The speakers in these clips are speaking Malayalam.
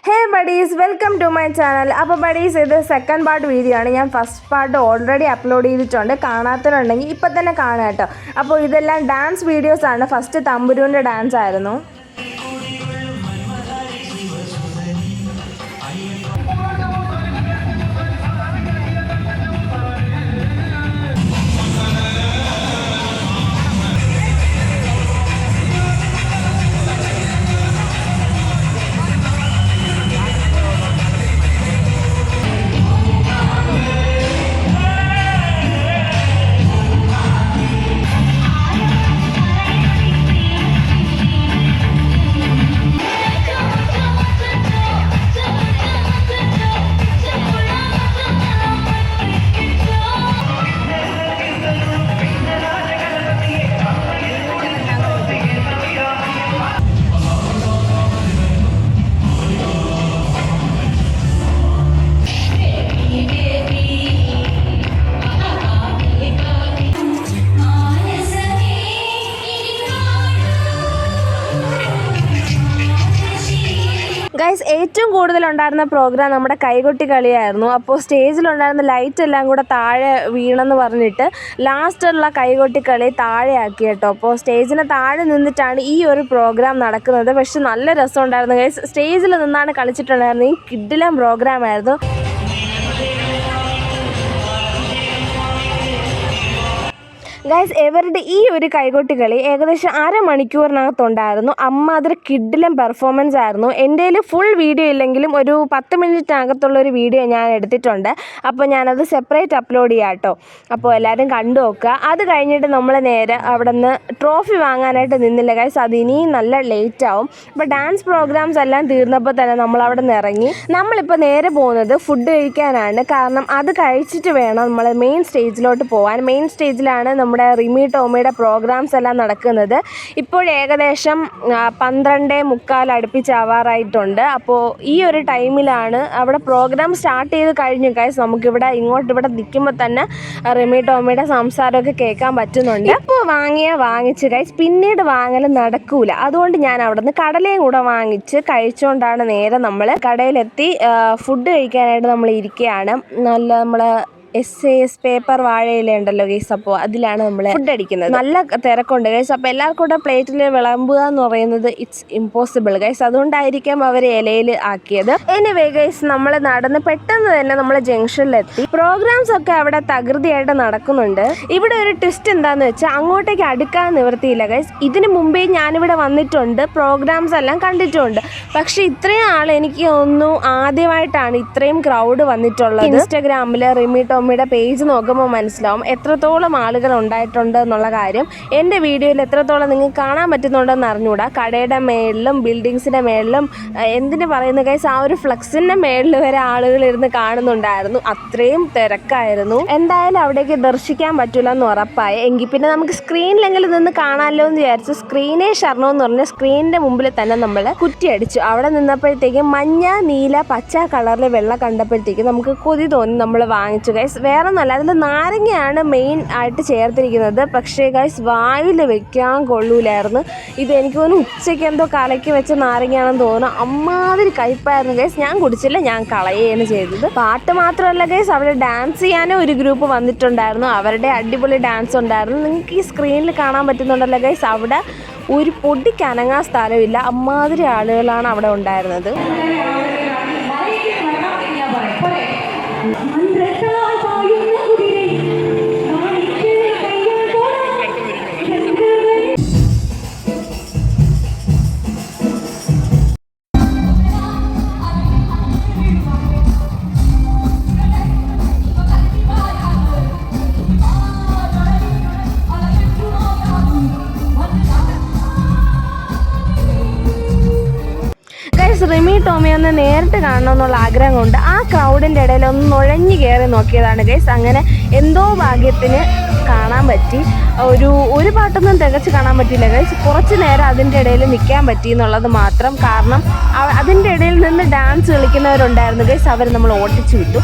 Hey buddies, welcome to my channel. അപ്പോൾ buddies ഇത് സെക്കൻഡ് പാർട്ട് വീഡിയോ ആണ്. ഞാൻ ഫസ്റ്റ് പാർട്ട് ഓൾറെഡി അപ്ലോഡ് ചെയ്തിട്ടുണ്ട്. കാണാത്തവരുണ്ടെങ്കിൽ ഇപ്പം തന്നെ കാണാം കേട്ടോ. അപ്പോൾ ഇതെല്ലാം ഡാൻസ് വീഡിയോസ് ആണ്. ഫസ്റ്റ് തമ്പുരുവിൻ്റെ ഡാൻസ് ആയിരുന്നു. ഗൈസ് ഏറ്റവും കൂടുതലുണ്ടായിരുന്ന പ്രോഗ്രാം നമ്മുടെ കൈകൊട്ടി കളിയായിരുന്നു. അപ്പോൾ സ്റ്റേജിലുണ്ടായിരുന്ന ലൈറ്റ് എല്ലാം കൂടെ താഴെ വീണെന്ന് പറഞ്ഞിട്ട് ലാസ്റ്റുള്ള കൈകൊട്ടി കളി താഴെയാക്കി കേട്ടോ. അപ്പോൾ സ്റ്റേജിന് താഴെ നിന്നിട്ടാണ് ഈ ഒരു പ്രോഗ്രാം നടക്കുന്നത്. പക്ഷെ നല്ല രസമുണ്ടായിരുന്നു ഗൈസ്. സ്റ്റേജിൽ നിന്നാണ് കളിച്ചിട്ടുണ്ടായിരുന്നത്. ഈ കിഡിലം പ്രോഗ്രാമായിരുന്നു. ഗൈസ് ഇവരുടെ ഈ ഒരു കൈകൊട്ടി കളി ഏകദേശം അരമണിക്കൂറിനകത്തുണ്ടായിരുന്നു. അമ്മാതിരി കിഡിലും പെർഫോമൻസ് ആയിരുന്നു. എൻ്റെ കയ്യിൽ ഫുൾ വീഡിയോ ഇല്ലെങ്കിലും ഒരു 10 മിനിറ്റിനകത്തുള്ളൊരു വീഡിയോ ഞാൻ എടുത്തിട്ടുണ്ട്. അപ്പോൾ ഞാനത് സെപ്പറേറ്റ് അപ്ലോഡ് ചെയ്യാം കേട്ടോ. അപ്പോൾ എല്ലാവരും കണ്ടു നോക്കുക. അത് കഴിഞ്ഞിട്ട് നമ്മൾ നേരെ അവിടെ നിന്ന് ട്രോഫി വാങ്ങാനായിട്ട് നിന്നില്ല ഗൈസ്. അത് ഇനിയും നല്ല ലേറ്റ് ആവും. അപ്പോൾ ഡാൻസ് പ്രോഗ്രാംസ് എല്ലാം തീർന്നപ്പോൾ തന്നെ നമ്മൾ അവിടെ നിന്ന് ഇറങ്ങി. നമ്മളിപ്പോൾ നേരെ പോകുന്നത് ഫുഡ് കഴിക്കാനാണ്. കാരണം അത് കഴിച്ചിട്ട് വേണം നമ്മൾ മെയിൻ സ്റ്റേജിലോട്ട് പോകാൻ. മെയിൻ സ്റ്റേജിലാണ് നമ്മുടെ റിമി ടോമിയുടെ പ്രോഗ്രാംസ് എല്ലാം നടക്കുന്നത്. ഇപ്പോൾ ഏകദേശം 12:45 അടുപ്പിച്ചാവാറായിട്ടുണ്ട്. അപ്പോൾ ഈ ഒരു ടൈമിലാണ് അവിടെ പ്രോഗ്രാം സ്റ്റാർട്ട് ചെയ്ത് കഴിഞ്ഞു ഗൈസ്. നമുക്കിവിടെ ഇവിടെ നിൽക്കുമ്പോൾ തന്നെ റിമി ടോമിയുടെ സംസാരമൊക്കെ കേൾക്കാൻ പറ്റുന്നുണ്ട്. ഇപ്പോൾ വാങ്ങിച്ച് ഗൈസ് പിന്നീട് വാങ്ങൽ നടക്കൂല. അതുകൊണ്ട് ഞാൻ അവിടെ നിന്ന് കടലയും കൂടെ വാങ്ങിച്ച് കഴിച്ചുകൊണ്ടാണ് നേരെ നമ്മൾ കടയിലെത്തി ഫുഡ് കഴിക്കാനായിട്ട് നമ്മൾ ഇരിക്കുകയാണ്. നമ്മൾ SAS പേപ്പർ വാഴയില ഉണ്ടല്ലോ ഗൈസ്. അപ്പോൾ അതിലാണ് നമ്മൾ ഫുഡ് അടിക്കുന്നത്. നല്ല തിരക്കുണ്ട് ഗൈസ്. അപ്പോൾ എല്ലാവർക്കും കൂടെ പ്ലേറ്റിൽ വിളമ്പുക എന്ന് പറയുന്നത് ഇറ്റ്സ് ഇമ്പോസിബിൾ ഗൈസ്. അതുകൊണ്ടായിരിക്കാം അവർ ഇലയിൽ ആക്കിയത്. എനിവേ ഗൈസ് നമ്മൾ നടന്ന് പെട്ടെന്ന് തന്നെ നമ്മൾ ജംഗ്ഷനിലെത്തി. പ്രോഗ്രാംസ് ഒക്കെ അവിടെ തകൃതിയായിട്ട് നടക്കുന്നുണ്ട്. ഇവിടെ ഒരു ട്വിസ്റ്റ് എന്താന്ന് വെച്ചാൽ അങ്ങോട്ടേക്ക് അടുക്കാൻ നിവൃത്തിയില്ല ഗൈസ്. ഇതിന് മുമ്പേ ഞാനിവിടെ വന്നിട്ടുണ്ട്, പ്രോഗ്രാംസ് എല്ലാം കണ്ടിട്ടുണ്ട്. പക്ഷെ ഇത്രയും എനിക്ക് തോന്നുന്നു ആദ്യമായിട്ടാണ് ഇത്രയും ക്രൗഡ് വന്നിട്ടുള്ളത്. ഇൻസ്റ്റാഗ്രാമിൽ റിമി ടോമിയുടെ പേജ് നോക്കുമ്പോൾ മനസ്സിലാവും എത്രത്തോളം ആളുകൾ ഉണ്ടായിട്ടുണ്ട് എന്നുള്ള കാര്യം. എൻ്റെ വീഡിയോയിൽ എത്രത്തോളം നിങ്ങൾക്ക് കാണാൻ പറ്റുന്നുണ്ടെന്ന് അറിഞ്ഞുകൂടാ. കടയുടെ മേളിലും ബിൽഡിങ്സിൻ്റെ മേളിലും എന്തിനു പറയുന്ന ഗൈസ്, ആ ഒരു ഫ്ലക്സിൻ്റെ മേളിൽ വരെ ആളുകൾ ഇരുന്ന് കാണുന്നുണ്ടായിരുന്നു. അത്രയും തിരക്കായിരുന്നു. എന്തായാലും അവിടേക്ക് ദർശിക്കാൻ പറ്റില്ല എന്ന് ഉറപ്പായി. എങ്കിൽ പിന്നെ നമുക്ക് സ്ക്രീനിലെങ്കിലും നിന്ന് കാണാമല്ലോ എന്ന് വിചാരിച്ചു സ്ക്രീനേ ശരണം എന്ന് പറഞ്ഞ സ്ക്രീനിൻ്റെ മുമ്പിൽ തന്നെ നമ്മൾ കുറ്റിയടിച്ചു. അവിടെ നിന്നപ്പോഴത്തേക്കും മഞ്ഞ, നീല, പച്ച കളറിൽ വെള്ള കണ്ടപ്പോഴത്തേക്കും നമുക്ക് കൊതി തോന്നി. നമ്മൾ വാങ്ങിച്ചു ഗൈസ്. വേറെ ഒന്നുമല്ല, അതിൽ നാരങ്ങയാണ് മെയിൻ ആയിട്ട് ചേർത്തിരിക്കുന്നത്. പക്ഷേ ഗൈസ് വായിൽ വെക്കാൻ കൊള്ളൂലായിരുന്നു. ഇത് എനിക്ക് തോന്നുന്നു ഉച്ചയ്ക്ക് എന്തോ കലക്കി വെച്ച നാരങ്ങയാണെന്ന് തോന്നുന്നു. അമ്മാതിരി കയ്പായിരുന്നു ഗൈസ്. ഞാൻ കുടിച്ചില്ല, ഞാൻ കളയുകയാണ് ചെയ്തത്. പാട്ട് മാത്രമല്ല ഗൈസ്, അവിടെ ഡാൻസ് ചെയ്യാനും ഒരു ഗ്രൂപ്പ് വന്നിട്ടുണ്ടായിരുന്നു. അവരുടെ അടിപൊളി ഡാൻസ് ഉണ്ടായിരുന്നു. നിങ്ങൾക്ക് ഈ സ്ക്രീനിൽ കാണാൻ പറ്റുന്നുണ്ടല്ലോ ഗൈസ്. അവിടെ ഒരു പൊടിക്ക് അനങ്ങാൻ സ്ഥലമില്ല. അമ്മാതിരി ആളുകളാണ് അവിടെ ഉണ്ടായിരുന്നത്. റിമി ടോമി ഒന്ന് നേരിട്ട് കാണണം എന്നുള്ള ആഗ്രഹം കൊണ്ട് ആ ക്രൗഡിൻ്റെ ഇടയിൽ ഒന്ന് നുഴഞ്ഞു കയറി നോക്കിയതാണ് ഗൈസ്. അങ്ങനെ എന്തോ ഭാഗ്യത്തിന് കാണാൻ പറ്റി. ഒരു പാട്ടൊന്നും തികച്ച് കാണാൻ പറ്റിയില്ല ഗൈസ്. കുറച്ച് നേരം അതിൻ്റെ ഇടയിൽ നിൽക്കാൻ പറ്റി എന്നുള്ളത് മാത്രം. കാരണം അതിൻ്റെ ഇടയിൽ നിന്ന് ഡാൻസ് കളിക്കുന്നവരുണ്ടായിരുന്നു ഗൈസ്. അവർ നമ്മൾ ഓട്ടിച്ചു വിട്ടു.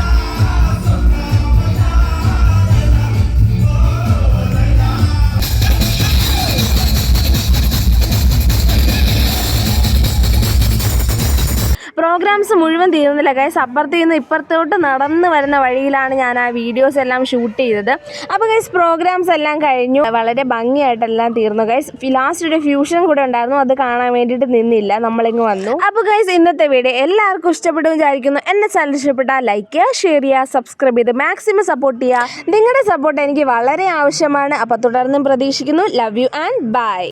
പ്രോഗ്രാംസ് മുഴുവൻ തീർന്നില്ല ഗൈസ്. അപ്പുറത്ത് നിന്ന് ഇപ്പുറത്തോട്ട് നടന്ന് വരുന്ന വഴിയിലാണ് ഞാൻ ആ വീഡിയോസ് എല്ലാം ഷൂട്ട് ചെയ്തത്. അപ്പോൾ ഗൈസ് പ്രോഗ്രാംസ് എല്ലാം കഴിഞ്ഞു, വളരെ ഭംഗിയായിട്ടെല്ലാം തീർന്നു ഗൈസ്. ലാസ്റ്റ് ഒരു ഫ്യൂഷൻ കൂടെ ഉണ്ടായിരുന്നു, അത് കാണാൻ വേണ്ടിയിട്ട് നിന്നില്ല, നമ്മളിങ്ങ് വന്നു. അപ്പോൾ ഗൈസ് ഇന്നത്തെ വീഡിയോ എല്ലാവർക്കും ഇഷ്ടപ്പെട്ടു വിചാരിക്കുന്നു. എന്നെ ചാനൽ ഇഷ്ടപ്പെട്ടാൽ ലൈക്ക് ചെയ്യുക, ഷെയർ ചെയ്യുക, സബ്സ്ക്രൈബ് ചെയ്ത് മാക്സിമം സപ്പോർട്ട് ചെയ്യുക. നിങ്ങളുടെ സപ്പോർട്ട് എനിക്ക് വളരെ ആവശ്യമാണ്. അപ്പോൾ തുടർന്നും പ്രതീക്ഷിക്കുന്നു. Love you and by.